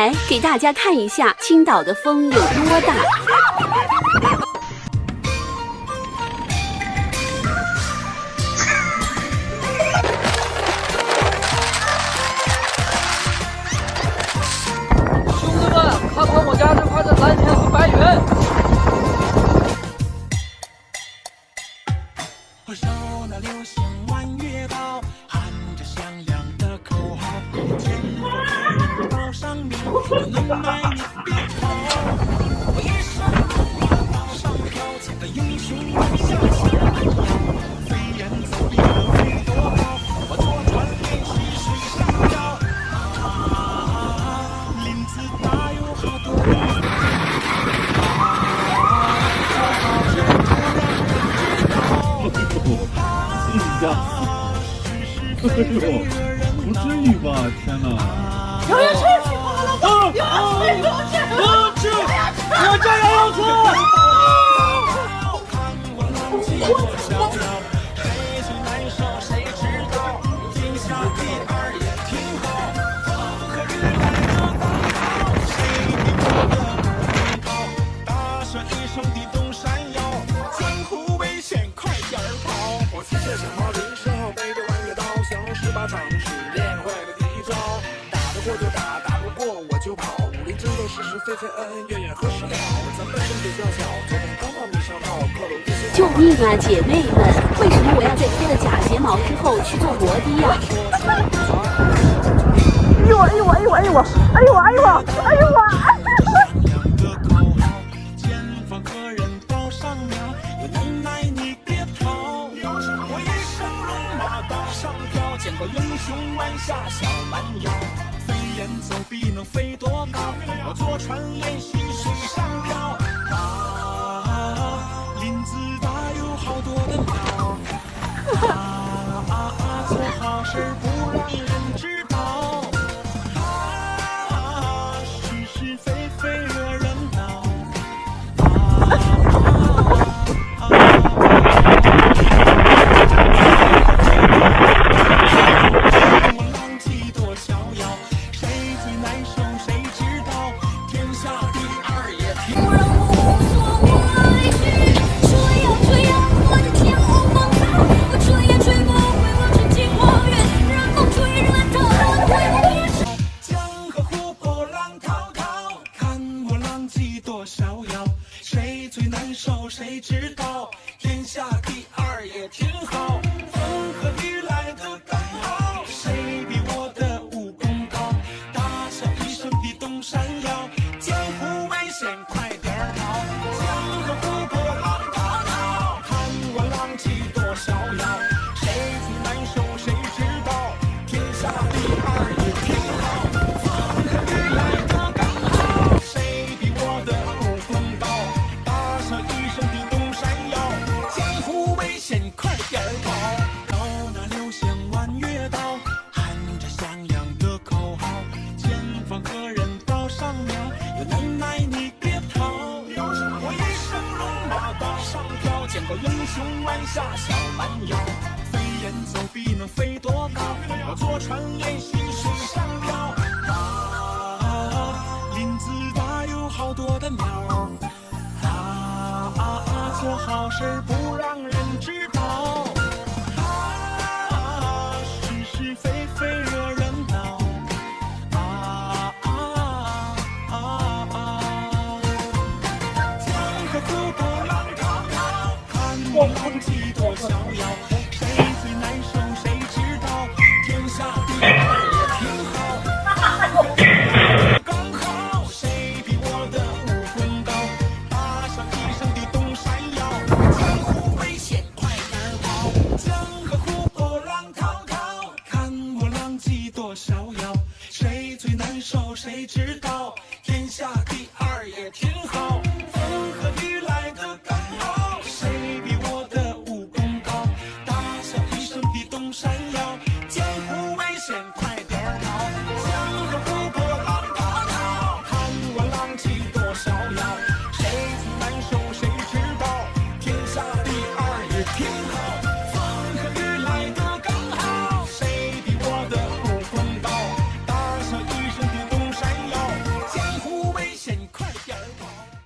来给大家看一下青岛的风有多大。兄弟们，看看我家这块的蓝天和白云。绕那流星弯月岛，喊着响亮的口号，天空岛上面有能耐你别跑，我一生马往上飘，像个英雄往下小蛮腰，飞檐走壁能飞多高，我坐船练习水上漂，林子大有好多人。哎呦，不至于吧！天哪！有人吃去过了吗？有吃，我这也要吃！救命啊，姐妹们！为什么我要在脱了假睫毛之后去做摩的呀？哎呦哎呦哎呦哎呦哎呦哎呦哎呦我！英雄弯下小蛮腰，飞檐走壁能飞多高？我坐船练习水上漂。林子大有好多的鸟。做好事不让人知道。是是非非惹人恼。谁知道天下第二也挺好，风和雨来得刚好，谁比我的武功高？大笑一声的东山腰，江湖危险快点跑，江河湖泊浪滔滔，看我浪迹多逍遥，谁最难受谁知道？天下第二也挺好，风和雨来得刚好，谁比我的武功高？大笑一声的东山腰，江湖危险快点跑，绕那流星弯月岛，喊着响亮的口号，前方何人岛上苗，有能耐你别逃，我一生龙马岛上飘，见过英雄弯下小蛮腰，飞檐走壁能飞多高？我坐船练习水上漂，林子大有好多的鸟，做好事不让人知道，是是非非惹人恼，江河湖泊浪滔滔，看我浪迹多逍遥，谁最难受谁知道？天下第二也挺好，刚好谁比我的武功高？大笑一声的东山腰，江湖危险快点跑，江河湖泊浪滔滔，看我浪迹多逍遥，谁最难受谁知道？天下第二也挺好，风和雨来得刚好，谁比我的武功高？大笑一声的东山腰，江湖危险快点跑，江河湖泊浪滔滔，看我浪迹多逍遥，谁最难受谁知道？天下第二也挺好，风和雨来得刚好，谁比我的武功高？大笑一声的东山腰，好。